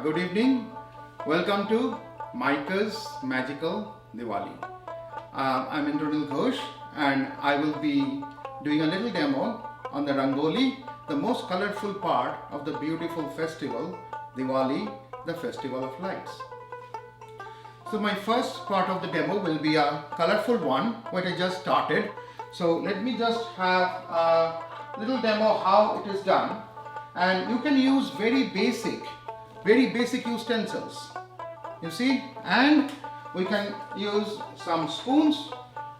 Good evening. Welcome to MAIACA's Magical Diwali. I'm Indranil Ghosh and I will be doing a little demo on the Rangoli, the most colorful part of the beautiful festival, Diwali, the festival of lights. So my first part of the demo will be a colorful one, what I just started. So let me just have a little demo how it is done. And you can use very basic utensils, you see, and we can use some spoons,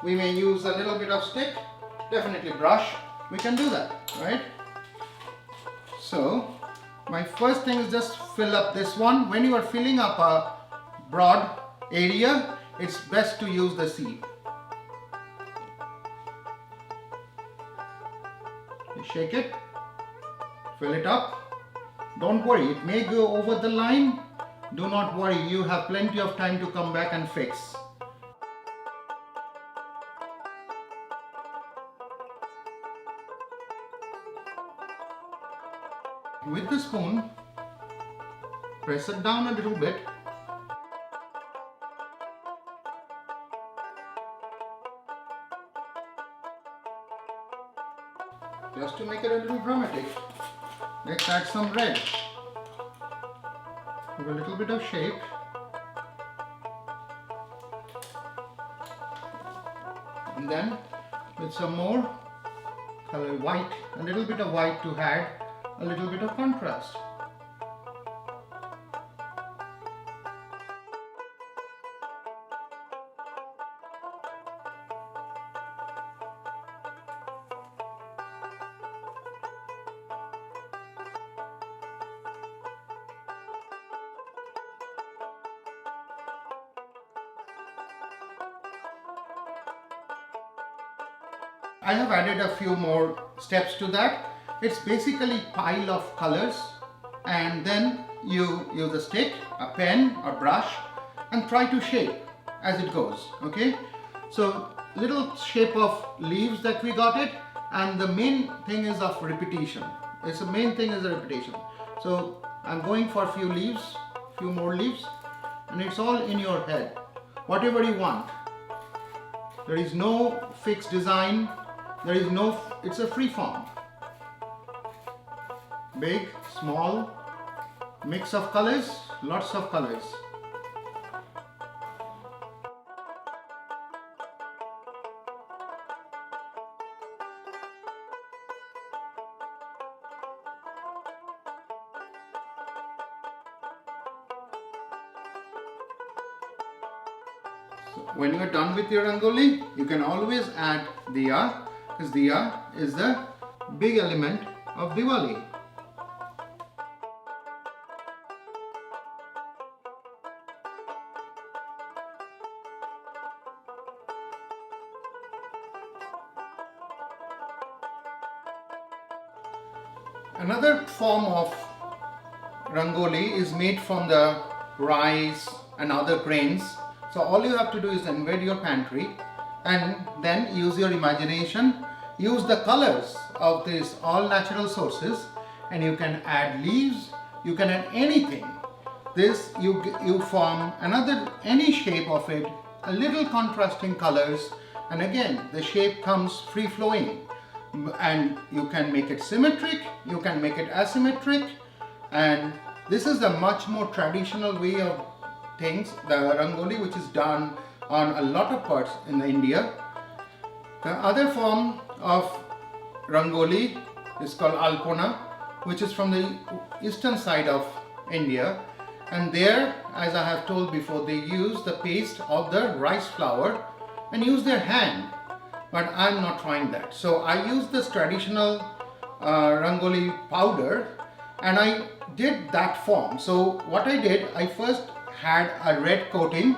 we may use a little bit of stick, definitely brush, we can do that, right? So my first thing is just fill up this one. When you are filling up a broad area, it's best to use the sieve. You shake it, fill it up. Don't worry, it may go over the line. Do not worry, you have plenty of time to come back and fix. With the spoon, press it down a little bit. Just to make it a little dramatic, let's add some red. Give a little bit of shape. And then with some more color, white, a little bit of white to add a little bit of contrast. I have added a few more steps to that. It's basically pile of colors, and then you use a stick, a pen or brush and try to shape as it goes. Okay, so little shape of leaves that we got it, and the main thing is of repetition. It's the main thing is the repetition. So I'm going for a few more leaves, and it's all in your head, whatever you want. There is no fixed design. It's a free form. Big, small, mix of colors, lots of colors. So when you are done with your Rangoli, you can always add diya, because diya is the big element of Diwali. Another form of Rangoli is made from the rice and other grains. So all you have to do is invade your pantry and then use your imagination, use the colors of these all natural sources, and you can add leaves, you can add anything. This you form any shape of it, a little contrasting colors, and again the shape comes free flowing, and you can make it symmetric, you can make it asymmetric, and this is a much more traditional way of things, the Rangoli, which is done on a lot of parts in India. The other form of Rangoli is called Alpona, which is from the eastern side of India, and there, as I have told before, they use the paste of the rice flour and use their hand, but I'm not trying that. So I use this traditional Rangoli powder and I did that form. So what I did, I first had a red coating,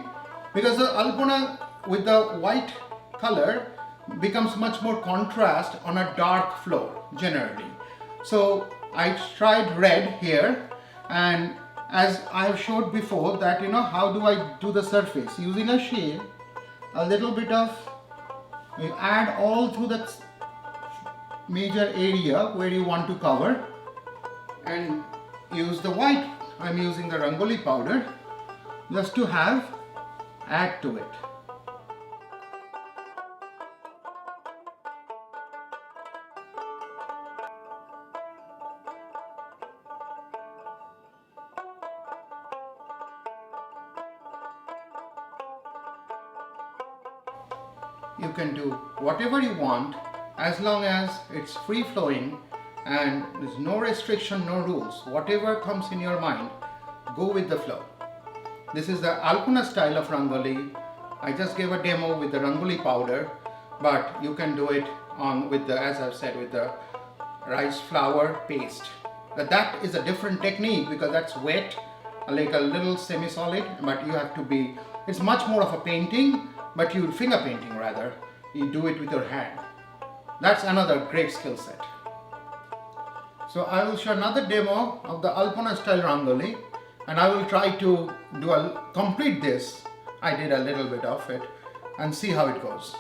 because the Alpona with the white color becomes much more contrast on a dark floor generally. So I tried red here, and as I have showed before that, how do I do the surface? Using a shade, a little bit of, you add all through the major area where you want to cover, and use the white I'm using the Rangoli powder just to add to it. You can do whatever you want as long as it's free flowing and there's no restriction, no rules. Whatever comes in your mind, go with the flow. This is the Alpana style of Rangoli. I just gave a demo with the Rangoli powder, but you can do it with the, as I've said, with the rice flour paste. But that is a different technique because that's wet, like a little semi-solid, but you have to be, it's much more of a painting, but you finger painting rather. You do it with your hand. That's another great skill set. So I will show another demo of the Alpana style Rangoli, and I will try to complete this. I did a little bit of it and see how it goes.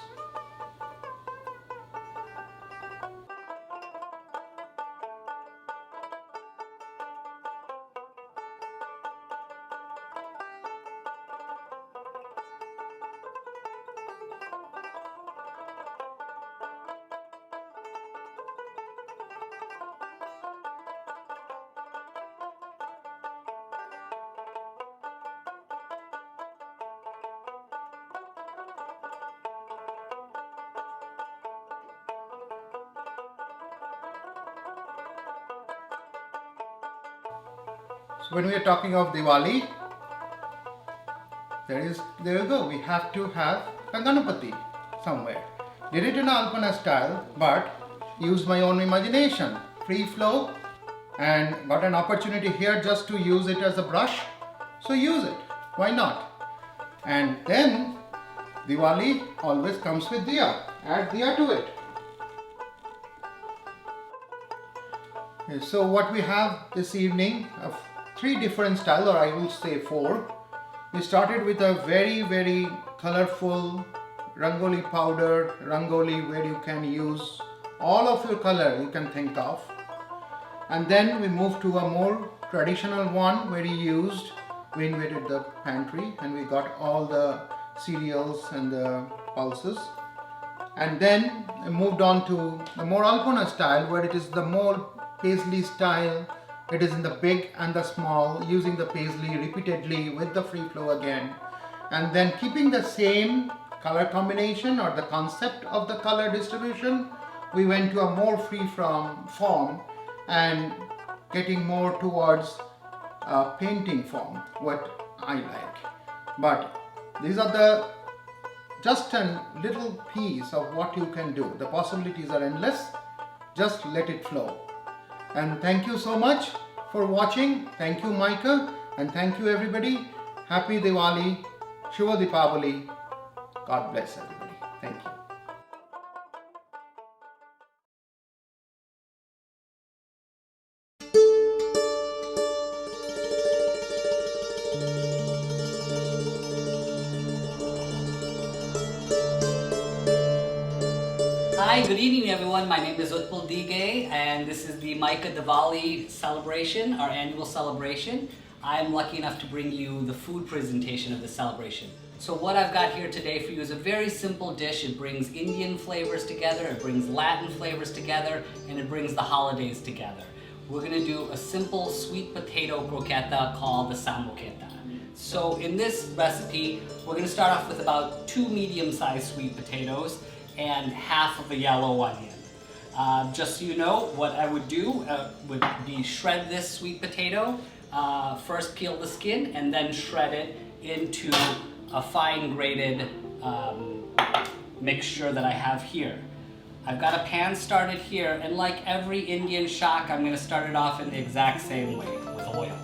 So when we are talking of Diwali, there you go. We have to have a Ganapati somewhere. Did it in Alpana style, but used my own imagination, free flow, and got an opportunity here just to use it as a brush. So use it. Why not? And then Diwali always comes with diya. Add diya to it. Okay, so what we have this evening of 3 different styles, or I will say 4. We started with a very, very colorful Rangoli powder, Rangoli where you can use all of your color you can think of. And then we moved to a more traditional one where we invaded the pantry and we got all the cereals and the pulses. And then we moved on to the more Alpana style where it is the more paisley style. It is in the big and the small, using the paisley repeatedly with the free flow again. And then keeping the same color combination or the concept of the color distribution, we went to a more free form and getting more towards painting form, what I like. But these are just a little piece of what you can do. The possibilities are endless. Just let it flow. And thank you so much for watching. Thank you, MAIACA, and thank you, everybody. Happy Diwali, Shubha Deepavali. God bless everybody. Thank you. Hi, good evening everyone. My name is Utpal Digay and this is the MAIACA Diwali celebration, our annual celebration. I'm lucky enough to bring you the food presentation of the celebration. So what I've got here today for you is a very simple dish. It brings Indian flavors together, it brings Latin flavors together, and it brings the holidays together. We're going to do a simple sweet potato croqueta called the samoketa. So in this recipe, we're going to start off with about 2 medium-sized sweet potatoes and half of a yellow onion. Just so you know, what I would do would be shred this sweet potato, first peel the skin and then shred it into a fine grated mixture that I have here. I've got a pan started here, and like every Indian shak, I'm going to start it off in the exact same way with oil.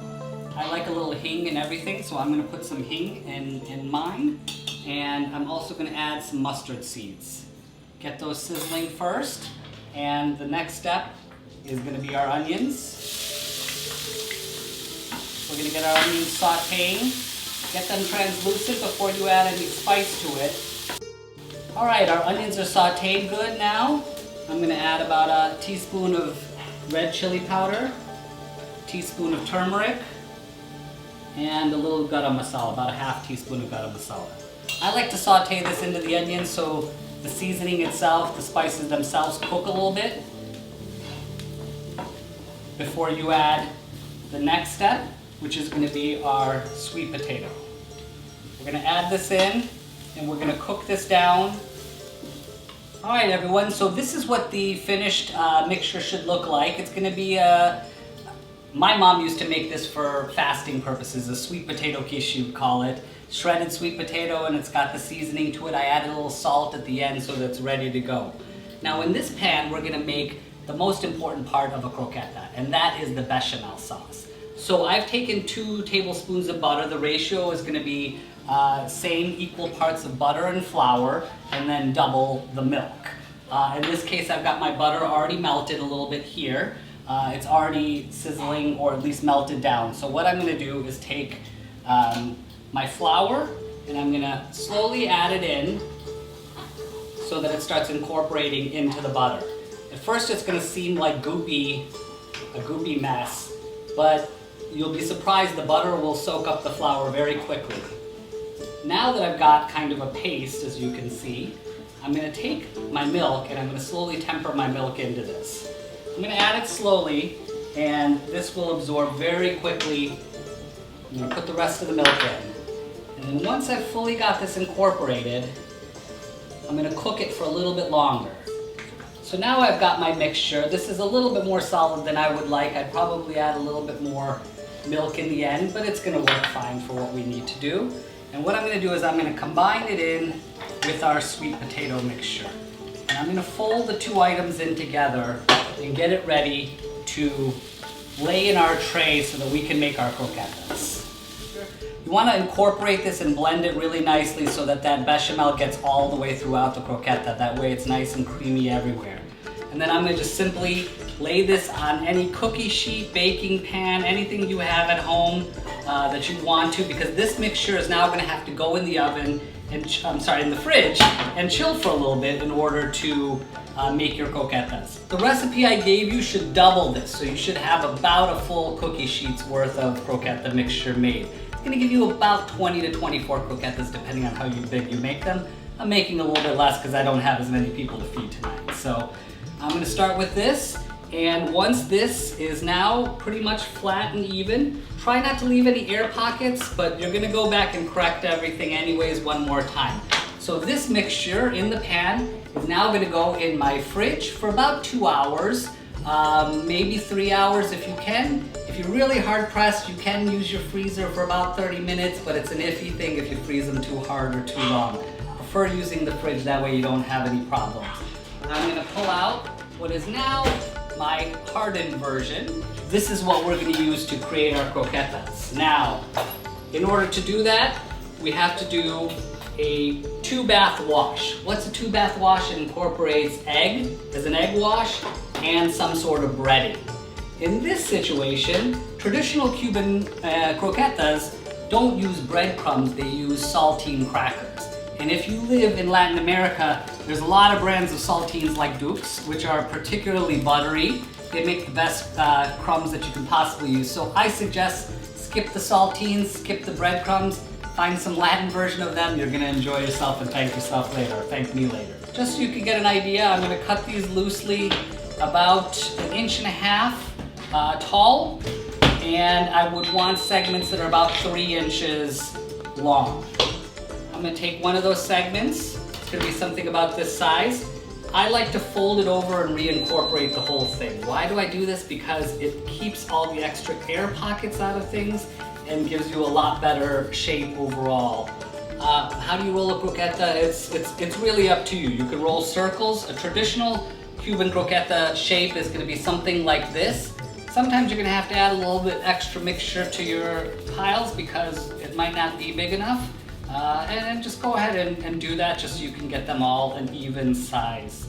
I like a little hing and everything, so I'm going to put some hing in mine, and I'm also going to add some mustard seeds. Get those sizzling first, and the next step is going to be our onions. We're going to get our onions sauteing. Get them translucent before you add any spice to it. Alright, our onions are sauteed good now. I'm going to add about a teaspoon of red chili powder, teaspoon of turmeric, and a little garam masala, about a half teaspoon of garam masala. I like to saute this into the onions so the seasoning itself, the spices themselves cook a little bit before you add the next step, which is going to be our sweet potato. We're going to add this in and we're going to cook this down. All right, everyone, so this is what the finished mixture should look like. It's going to be my mom used to make this for fasting purposes, a sweet potato quiche, you'd call it. Shredded sweet potato, and it's got the seasoning to it. I added a little salt at the end so that it's ready to go. Now in this pan, we're gonna make the most important part of a croqueta, and that is the bechamel sauce. So I've taken 2 tablespoons of butter. The ratio is gonna be same equal parts of butter and flour, and then double the milk. In this case, I've got my butter already melted a little bit here. It's already sizzling, or at least melted down. So what I'm gonna do is take my flour, and I'm gonna slowly add it in so that it starts incorporating into the butter. At first it's gonna seem like a goopy mess, but you'll be surprised the butter will soak up the flour very quickly. Now that I've got kind of a paste, as you can see, I'm gonna take my milk and I'm gonna slowly temper my milk into this. I'm gonna add it slowly, and this will absorb very quickly. I'm gonna put the rest of the milk in. And then once I've fully got this incorporated, I'm gonna cook it for a little bit longer. So now I've got my mixture. This is a little bit more solid than I would like. I'd probably add a little bit more milk in the end, but it's gonna work fine for what we need to do. And what I'm gonna do is I'm gonna combine it in with our sweet potato mixture. And I'm gonna fold the 2 items in together and get it ready to lay in our tray so that we can make our croquetas. You want to incorporate this and blend it really nicely so that that bechamel gets all the way throughout the croqueta. That way it's nice and creamy everywhere. And then I'm going to just simply lay this on any cookie sheet, baking pan, anything you have at home that you want to, because this mixture is now going to have to go in the oven, and in the fridge, and chill for a little bit in order to make your croquetas. The recipe I gave you should double this, so you should have about a full cookie sheet's worth of croqueta mixture made. It's gonna give you about 20 to 24 croquetas depending on how big you make them. I'm making a little bit less because I don't have as many people to feed tonight. So I'm gonna start with this, and once this is now pretty much flat and even, try not to leave any air pockets, but you're gonna go back and correct everything anyways one more time. So this mixture in the pan is now gonna go in my fridge for about 2 hours, maybe 3 hours if you can. If you're really hard pressed, you can use your freezer for about 30 minutes, but it's an iffy thing if you freeze them too hard or too long. I prefer using the fridge, that way you don't have any problems. I'm gonna pull out what is now my hardened version. This is what we're gonna use to create our croquetas. Now, in order to do that, we have to do a 2-bath wash. What's a 2-bath wash? It incorporates egg as an egg wash and some sort of breading. In this situation, traditional Cuban croquetas don't use breadcrumbs, they use saltine crackers. And if you live in Latin America, there's a lot of brands of saltines like Dukes, which are particularly buttery. They make the best crumbs that you can possibly use. So I suggest skip the saltines, skip the breadcrumbs, find some Latin version of them. You're gonna enjoy yourself and thank yourself later, or thank me later. Just so you can get an idea, I'm gonna cut these loosely about 1.5 inches tall, and I would want segments that are about 3 inches long. I'm gonna take one of those segments. It's gonna be something about this size. I like to fold it over and reincorporate the whole thing. Why do I do this? Because it keeps all the extra air pockets out of things and gives you a lot better shape overall. How do you roll a croqueta? It's really up to you. You can roll circles. A traditional Cuban croqueta shape is gonna be something like this. Sometimes you're gonna have to add a little bit extra mixture to your piles because it might not be big enough. And just go ahead and do that just so you can get them all an even size.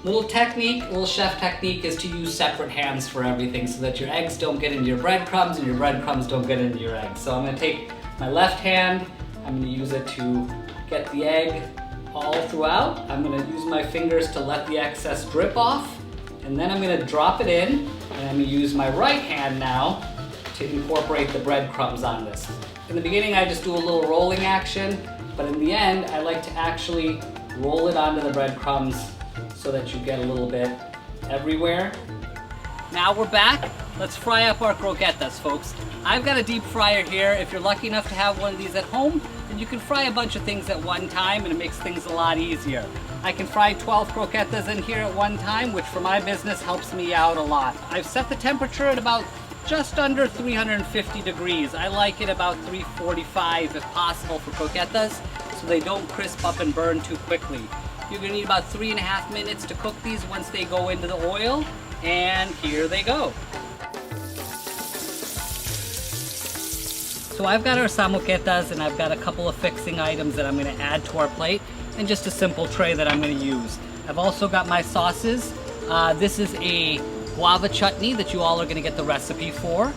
Little chef technique is to use separate hands for everything so that your eggs don't get into your breadcrumbs and your breadcrumbs don't get into your eggs. So I'm gonna take my left hand, I'm gonna use it to get the egg all throughout. I'm gonna use my fingers to let the excess drip off, and then I'm gonna drop it in, and I'm gonna use my right hand now to incorporate the breadcrumbs on this. In the beginning, I just do a little rolling action, but in the end, I like to actually roll it onto the breadcrumbs so that you get a little bit everywhere. Now we're back. Let's fry up our croquetas, folks. I've got a deep fryer here. If you're lucky enough to have one of these at home, then you can fry a bunch of things at one time and it makes things a lot easier. I can fry 12 croquetas in here at one time, which for my business helps me out a lot. I've set the temperature at about just under 350 degrees. I like it about 345 if possible for croquetas, so they don't crisp up and burn too quickly. You're gonna need about 3.5 minutes to cook these once they go into the oil, and here they go. So I've got our samoquetas and I've got a couple of fixing items that I'm gonna add to our plate and just a simple tray that I'm gonna use. I've also got my sauces. This is a guava chutney that you all are gonna get the recipe for.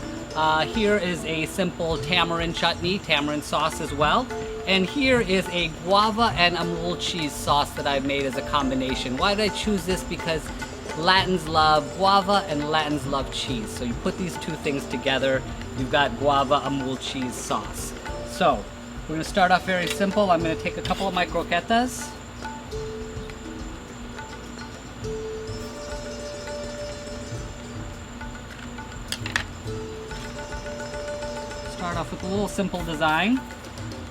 Here is a simple tamarind chutney, tamarind sauce as well. And here is a guava and amul cheese sauce that I've made as a combination. Why did I choose this? Because Latins love guava and Latins love cheese. So you put these two things together, you've got guava amul cheese sauce. So we're gonna start off very simple. I'm gonna take a couple of my croquetas. Start off with a little simple design.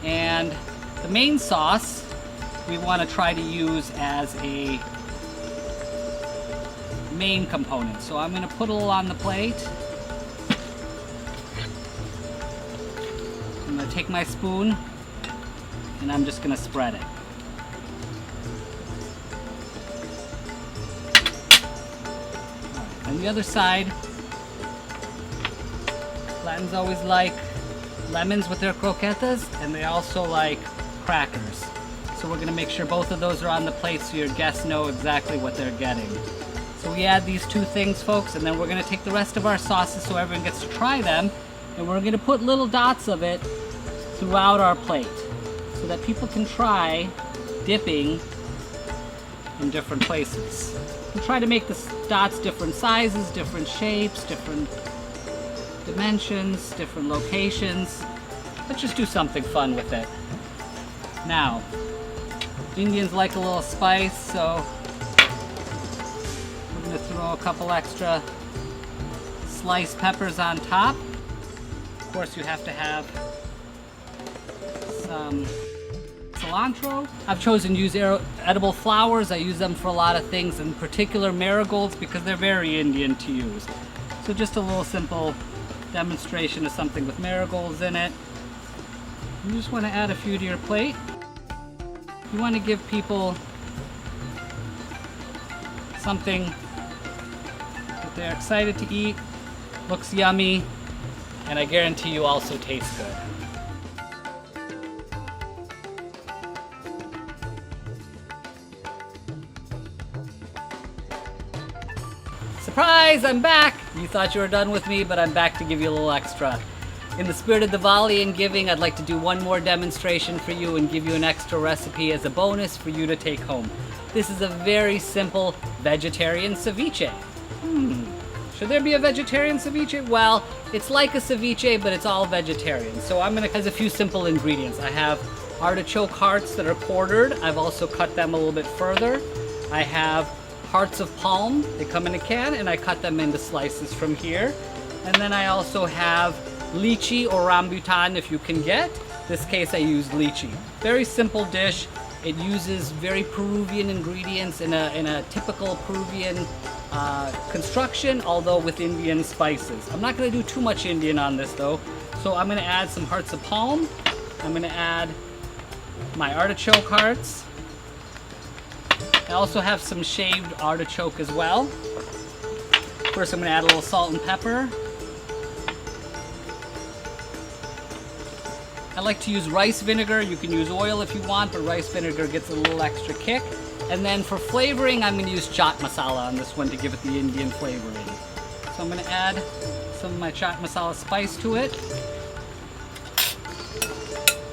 And the main sauce we want to try to use as a main component. So I'm going to put a little on the plate. I'm going to take my spoon and I'm just going to spread it. On the other side, Latins always like lemons with their croquetas, and they also like crackers. So we're gonna make sure both of those are on the plate so your guests know exactly what they're getting. So we add these two things, folks, and then we're gonna take the rest of our sauces so everyone gets to try them, and we're gonna put little dots of it throughout our plate so that people can try dipping in different places. We try to make the dots different sizes, different shapes, different dimensions, different locations. Let's just do something fun with it. Now, Indians like a little spice, so we're gonna throw a couple extra sliced peppers on top. Of course, you have to have some cilantro. I've chosen to use edible flowers. I use them for a lot of things, in particular marigolds, because they're very Indian to use. So just a little simple demonstration of something with marigolds in it. You just want to add a few to your plate. You want to give people something that they're excited to eat, looks yummy, and I guarantee you also tastes good. Surprise, I'm back! You thought you were done with me, but I'm back to give you a little extra. In the spirit of Diwali and giving, I'd like to do one more demonstration for you and give you an extra recipe as a bonus for you to take home. This is a very simple vegetarian ceviche. Should there be a vegetarian ceviche? Well, it's like a ceviche, but it's all vegetarian. So has a few simple ingredients. I have artichoke hearts that are quartered. I've also cut them a little bit further. I have hearts of palm. They come in a can, and I cut them into slices from here. And then I also have lychee or rambutan if you can get. In this case I used lychee. Very simple dish. It uses very Peruvian ingredients in a typical Peruvian construction, although with Indian spices. I'm not going to do too much Indian on this though. So I'm going to add some hearts of palm. I'm going to add my artichoke hearts. I also have some shaved artichoke as well. First I'm going to add a little salt and pepper. I like to use rice vinegar. You can use oil if you want, but rice vinegar gets a little extra kick. And then for flavoring, I'm going to use chaat masala on this one to give it the Indian flavoring. So I'm going to add some of my chaat masala spice to it.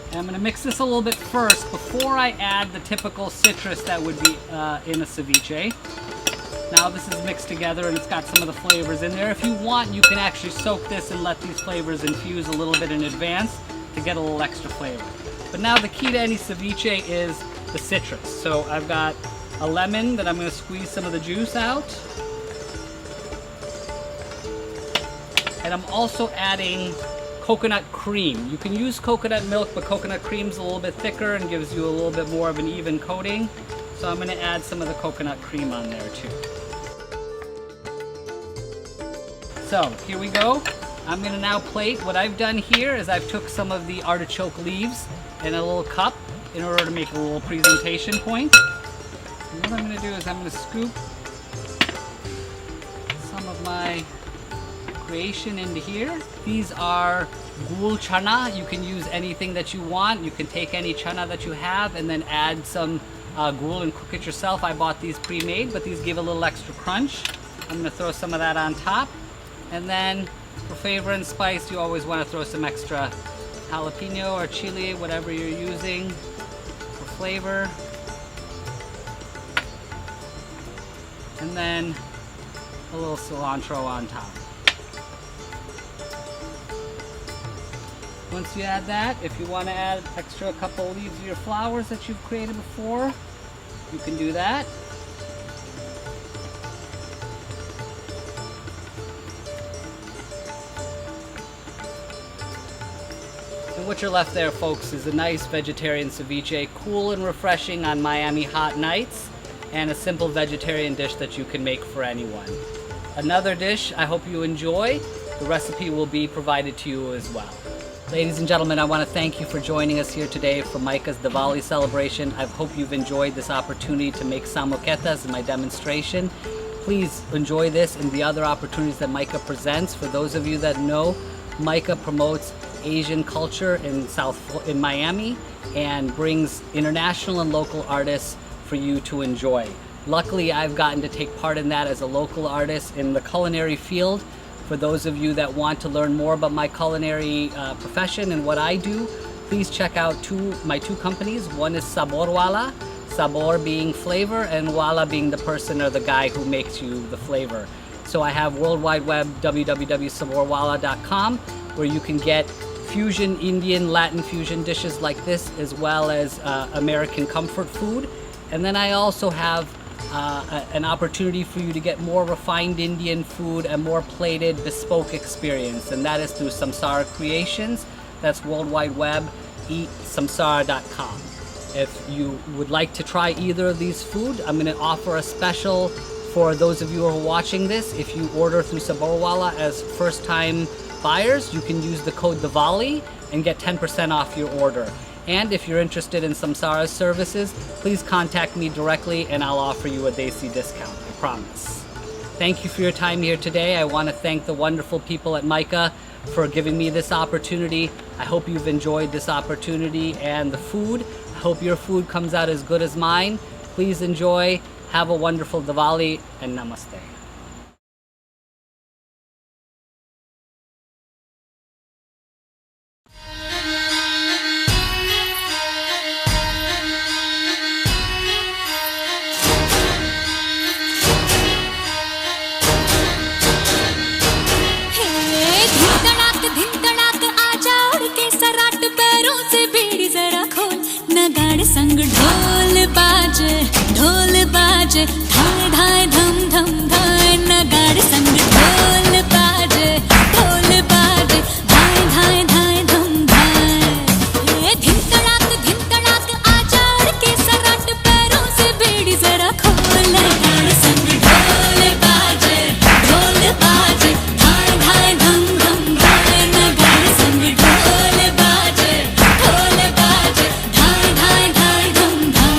And I'm going to mix this a little bit first before I add the typical citrus that would be in a ceviche. Now this is mixed together and it's got some of the flavors in there. If you want, you can actually soak this and let these flavors infuse a little bit in advance to get a little extra flavor. But now the key to any ceviche is the citrus. So I've got a lemon that I'm going to squeeze some of the juice out. And I'm also adding coconut cream. You can use coconut milk, but coconut cream's a little bit thicker and gives you a little bit more of an even coating. So I'm going to add some of the coconut cream on there too. So here we go. I'm going to now plate. What I've done here is I've took some of the artichoke leaves in a little cup in order to make a little presentation point. And what I'm going to do is I'm going to scoop some of my creation into here. These are gul chana. You can use anything that you want. You can take any chana that you have and then add some gul and cook it yourself. I bought these pre-made, but these give a little extra crunch. I'm going to throw some of that on top. And then for flavor and spice, you always want to throw some extra jalapeno or chili, whatever you're using for flavor. And then a little cilantro on top. Once you add that, if you want to add extra a couple of leaves of your flowers that you've created before, you can do that. And what you're left there, folks, is a nice vegetarian ceviche, cool and refreshing on Miami hot nights, and a simple vegetarian dish that you can make for anyone. Another dish I hope you enjoy. The recipe will be provided to you as well. Ladies and gentlemen, I want to thank you for joining us here today for MAIACA's Diwali celebration. I hope you've enjoyed this opportunity to make samoketas in my demonstration. Please enjoy this and the other opportunities that MAIACA presents. For those of you that know, MAIACA promotes Asian culture in Miami and brings international and local artists for you to enjoy. Luckily, I've gotten to take part in that as a local artist in the culinary field. For those of you that want to learn more about my culinary profession and what I do, please check out my two companies. One is Sabor Wala, Sabor being flavor and Wala being the person or the guy who makes you the flavor. So I have World Wide Web, www.saborwala.com, where you can get fusion, Indian, Latin fusion dishes like this, as well as American comfort food. And then I also have an opportunity for you to get more refined Indian food, a more plated, bespoke experience, and that is through Samsara Creations. That's World Wide Web, eatsamsara.com. If you would like to try either of these food, I'm going to offer a special for those of you who are watching this. If you order through Saborwala as first-time buyers, you can use the code Diwali and get 10% off your order. And if you're interested in Samsara's services, please contact me directly and I'll offer you a Desi discount, I promise. Thank you for your time here today. I want to thank the wonderful people at MAIACA for giving me this opportunity. I hope you've enjoyed this opportunity and the food. I hope your food comes out as good as mine. Please enjoy. Have a wonderful Diwali and namaste. संग ढोल बाजे धाय धाय धम धम धाय नगाड़ संग ढोल बाजे धाय धाय धाय धम धाय ये धिन तड़ाक आजा उड़ के सराट पैरों से बेड़ी जरा खोल नगाड़ संग ढोल बाजे धाय धाय धम धम धाय नगाड़ संग ढोल बाजे धाय धाय धाय धम धाय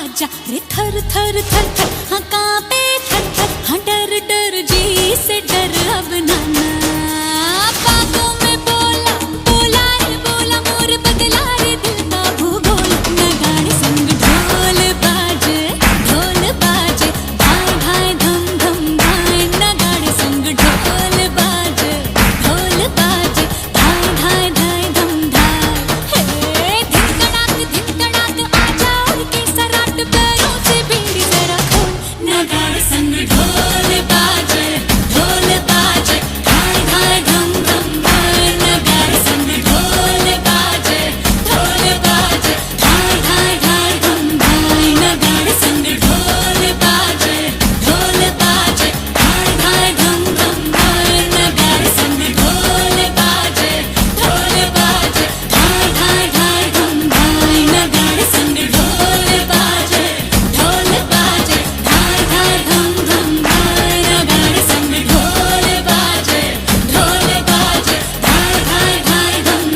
आजा रे थर थर थर थर हाँ कांपे थर थर हाँ डर डर जी से डर अब नाना बागों में बोला बोला रे बोला मोर बदला रे दिल का भूगोल नगाड़े संग ढोल बाजे धाय धाय धम धम धाय नगाड़े संग ढोल बाजे धाय धाय धाय धम धाय हे धिन कड़ाक आजा उड़ के सराट पैरों से बीड़ी जरा खोल नगाड़े संग ढोल बाजे धाय धाय धम धम धाय नगाड़े संग ढोल बाजे धाय धाय धाय धम धाय नगाड़े संग ढोल बाजे धाय धाय धम धम धाय नगाड़े संग ढोल बाजे धाय धाय धाय धम धाय नगाड़े संग ढोल बाजे धाय धाय धम धम धाय नगाड़े संग ढोल बाजे धाय धाय धाय धम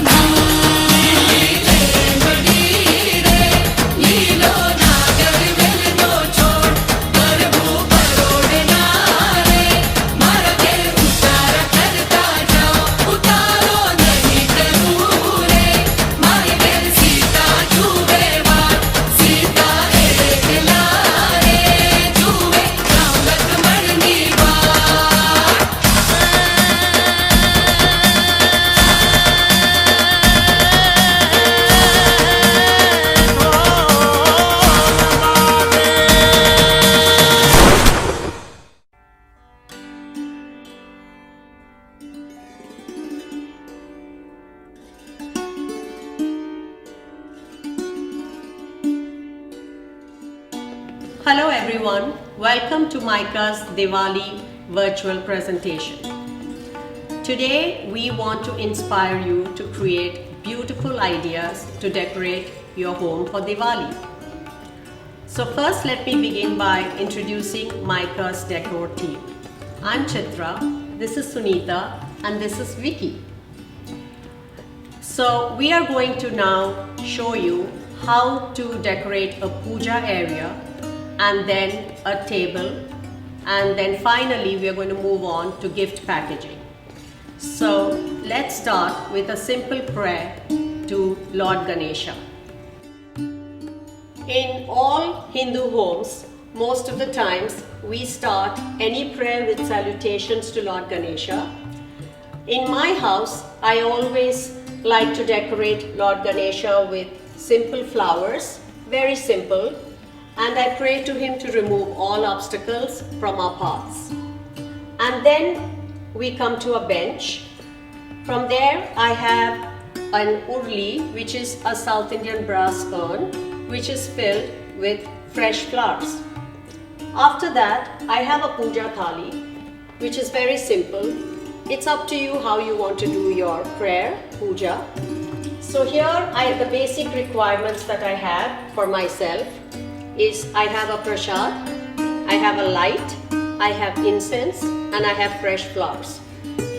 Hello everyone, welcome to MAIACA's Diwali virtual presentation. Today we want to inspire you to create beautiful ideas to decorate your home for Diwali. So first let me begin by introducing MAIACA's decor team. I'm Chitra, this is Sunita and this is Vicky. So we are going to now show you how to decorate a puja area and then a table, and then finally we are going to move on to gift packaging. So let's start with a simple prayer to Lord Ganesha. In all Hindu homes, most of the times we start any prayer with salutations to Lord Ganesha. In my house, I always like to decorate Lord Ganesha with simple flowers, very simple, and I pray to him to remove all obstacles from our paths. And then we come to a bench. From there I have an urli, which is a South Indian brass urn, which is filled with fresh flowers. After that I have a puja thali, which is very simple. It's up to you how you want to do your prayer, puja. So here the basic requirements that I have for myself is I have a prasad, I have a light, I have incense, and I have fresh flowers.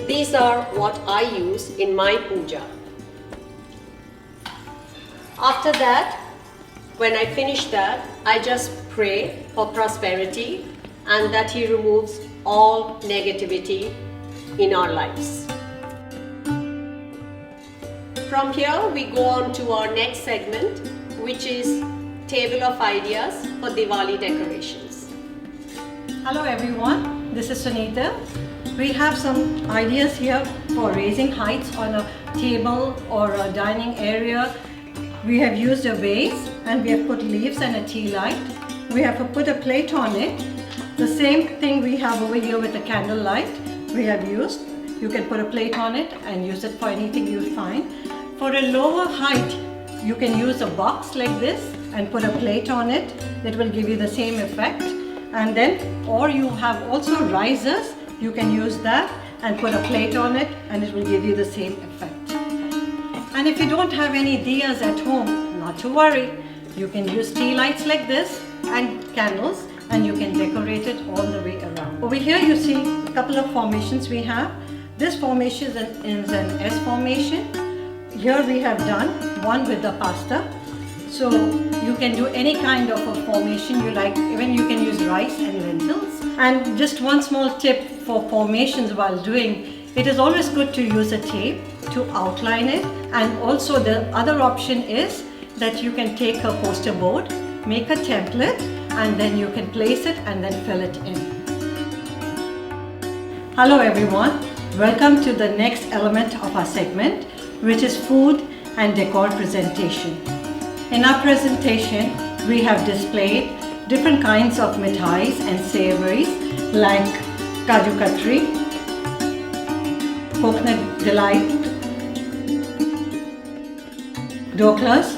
These are what I use in my puja. After that, when I finish that, I just pray for prosperity and that he removes all negativity in our lives. From here we go on to our next segment, which is Table of Ideas for Diwali Decorations. Hello everyone, this is Sunita. We have some ideas here for raising heights on a table or a dining area. We have used a vase and we have put leaves and a tea light. We have put a plate on it. The same thing we have over here with the candle light we have used. You can put a plate on it and use it for anything you find. For a lower height, you can use a box like this and put a plate on it. It will give you the same effect. And then, or you have also risers, you can use that and put a plate on it and it will give you the same effect. And if you don't have any diyas at home, not to worry. You can use tea lights like this and candles and you can decorate it all the way around. Over here you see a couple of formations we have. This formation is an S formation. Here we have done one with the pasta. So you can do any kind of a formation you like. Even you can use rice and lentils. And just one small tip for formations while doing, it is always good to use a tape to outline it. And also the other option is that you can take a poster board, make a template, and then you can place it and then fill it in. Hello everyone, welcome to the next element of our segment, which is food and decor presentation. In our presentation, we have displayed different kinds of mithais and savories like Kaju Katri, Coconut Delight, Doklas,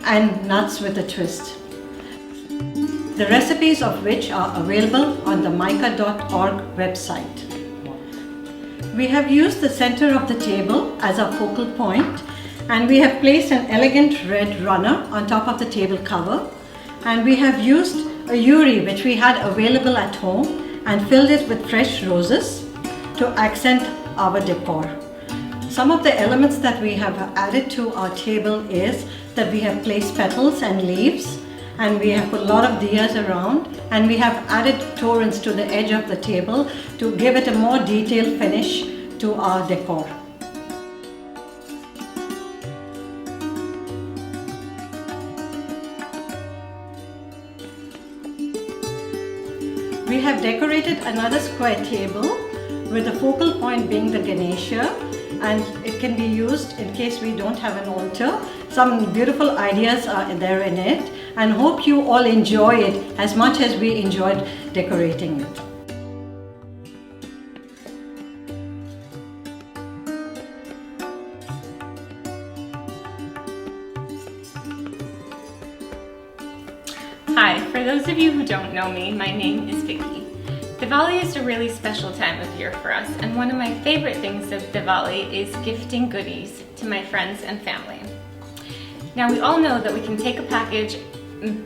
and nuts with a twist. The recipes of which are available on the MAIACA.org website. We have used the center of the table as our focal point, and we have placed an elegant red runner on top of the table cover, and we have used a yuri which we had available at home and filled it with fresh roses to accent our decor. Some of the elements that we have added to our table is that we have placed petals and leaves, and we have put a lot of diyas around, and we have added torrents to the edge of the table to give it a more detailed finish to our decor. We have decorated another square table with the focal point being the Ganesha, and it can be used in case we don't have an altar. Some beautiful ideas are there in it, and hope you all enjoy it as much as we enjoyed decorating it. Hi, for those of you who don't know me, my name is Vicky. Diwali is a really special time of year for us, and one of my favorite things of Diwali is gifting goodies to my friends and family. Now, we all know that we can take a package,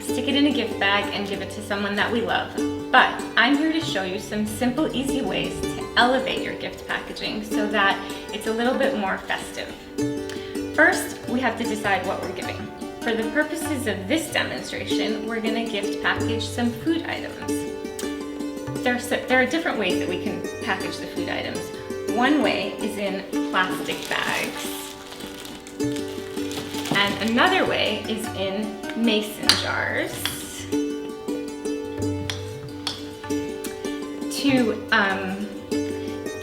stick it in a gift bag, and give it to someone that we love. But I'm here to show you some simple, easy ways to elevate your gift packaging so that it's a little bit more festive. First, we have to decide what we're giving. For the purposes of this demonstration, we're going to gift package some food items. There are different ways that we can package the food items. One way is in plastic bags, and another way is in mason jars.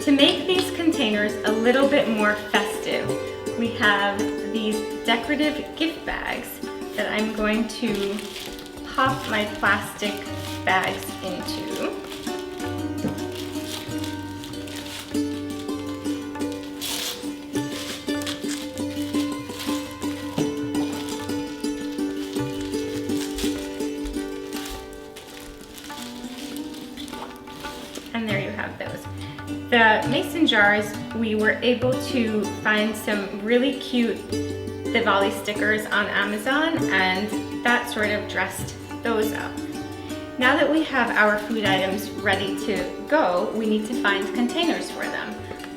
To make these containers a little bit more festive, we have these decorative gift bags that I'm going to pop my plastic bags into. And there you have those. The mason jars, we were able to find some really cute Diwali stickers on Amazon, and that sort of dressed those up. Now that we have our food items ready to go, we need to find containers for them.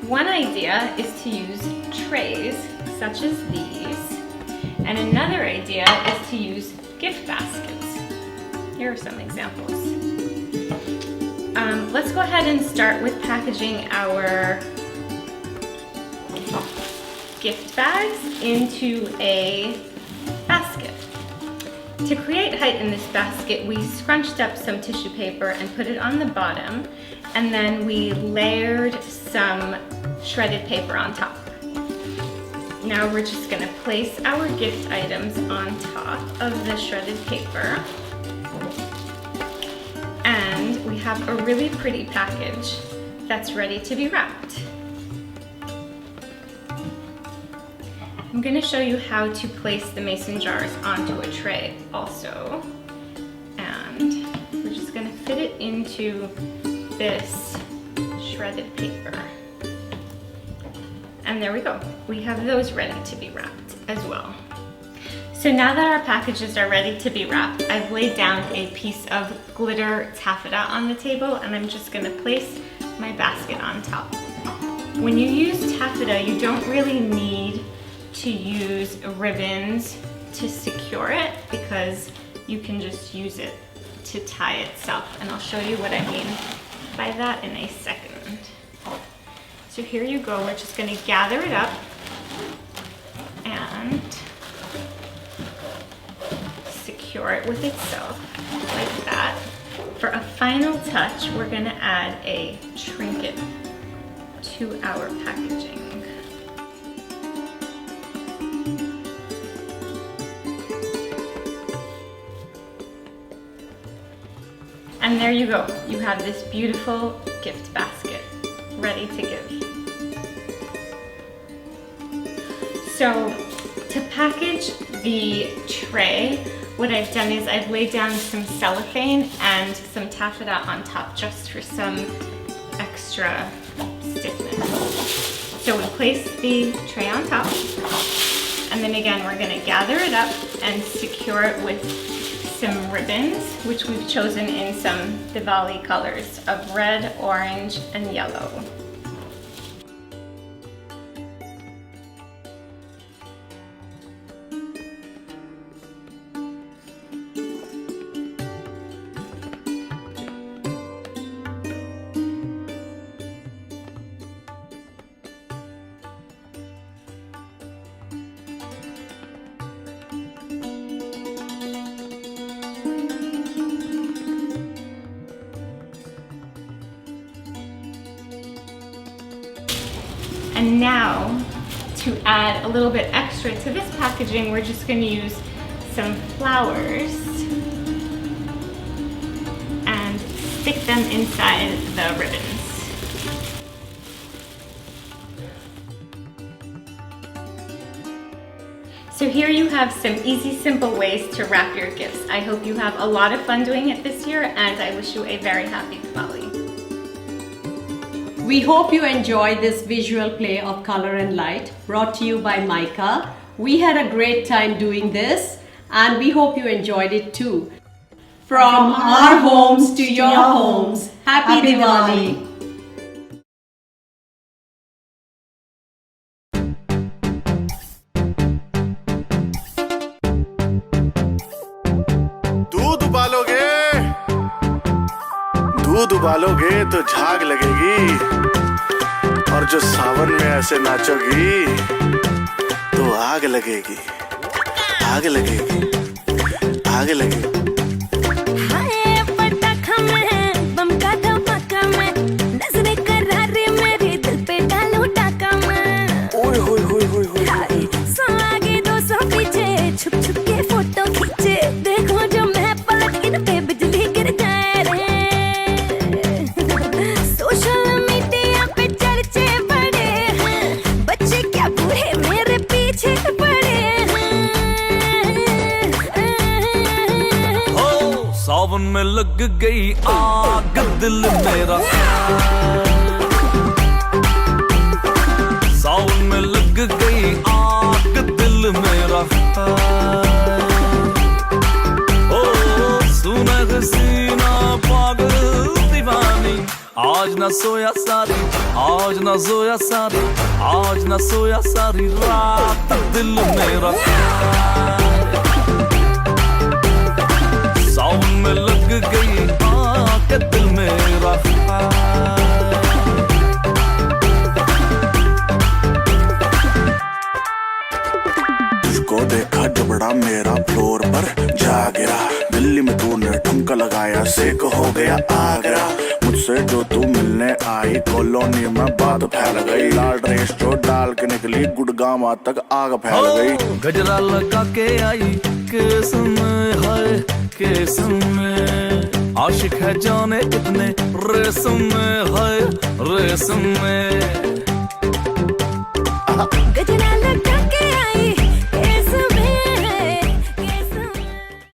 One idea is to use trays such as these, and another idea is to use gift baskets. Here are some examples. Let's go ahead and start with packaging our gift bags into a basket. To create height in this basket, we scrunched up some tissue paper and put it on the bottom, and then we layered some shredded paper on top. Now we're just going to place our gift items on top of the shredded paper. And we have a really pretty package that's ready to be wrapped. I'm going to show you how to place the mason jars onto a tray also. And we're just going to fit it into this shredded paper. And there we go. We have those ready to be wrapped as well. So now that our packages are ready to be wrapped, I've laid down a piece of glitter taffeta on the table, and I'm just going to place my basket on top. When you use taffeta, you don't really need to use ribbons to secure it because you can just use it to tie itself. And I'll show you what I mean by that in a second. So here you go, we're just gonna gather it up and secure it with itself like that. For a final touch, we're gonna add a trinket to our packaging. And there you go. You have this beautiful gift basket ready to give. So to package the tray, what I've done is I've laid down some cellophane and some taffeta on top just for some extra stiffness. So we place the tray on top, and then again we're going to gather it up and secure it with some ribbons, which we've chosen in some Diwali colors of red, orange, and yellow. And now, to add a little bit extra to this packaging, we're just going to use some flowers and stick them inside the ribbons. So here you have some easy, simple ways to wrap your gifts. I hope you have a lot of fun doing it this year, and I wish you a very happy Diwali. We hope you enjoyed this visual play of color and light brought to you by MAIACA. We had a great time doing this, and we hope you enjoyed it too. From our homes to your homes, Happy Diwali! दूध उबालोगे तो झाग लगेगी, और जो सावन में ऐसे नाचोगी तो आग लगेगी, आग लगेगी, आग लगेगी। हाय पटाखा में बम का धमाका में नजरें करारे मेरे दिल पे डालो टाका में। ओए होए होए होए होए। 100 आगे 200 पीछे छुप छुप के फोटो खींचे, देखो जो मैं पलट इन पे बिजली गिर जाए रे। सोशल मीडिया पे चर्चे बड़े हैं, बच्चे क्या बूढ़े मेरे पीछे पड़े हैं। हो सावन में लग गई आग दिल मेरा, सावन में लग गई आग दिल मेरा। ओ सुना सीना पागल दीवानी, आज न सोया सारी, आज न सोया सारी, आज न सोया सारी रात दिल मेरा। सावन में लग गई आग दिल मेरा। तुझको देखा जबड़ा मेरा फ्लोर पर जा गिरा, दिल्ली में तूने ठुमका लगाया सेक हो गया आगरा। मुझसे जो तू मिलने आई कॉलोनी में बात फैल गई, लाल ड्रेस जो डाल के निकली गुड़गांव तक आग फैल गई। गजरा लगा के आई केस में, है केस में, आशिक है जाने कितने रेसम में, है रेसम में। गजरा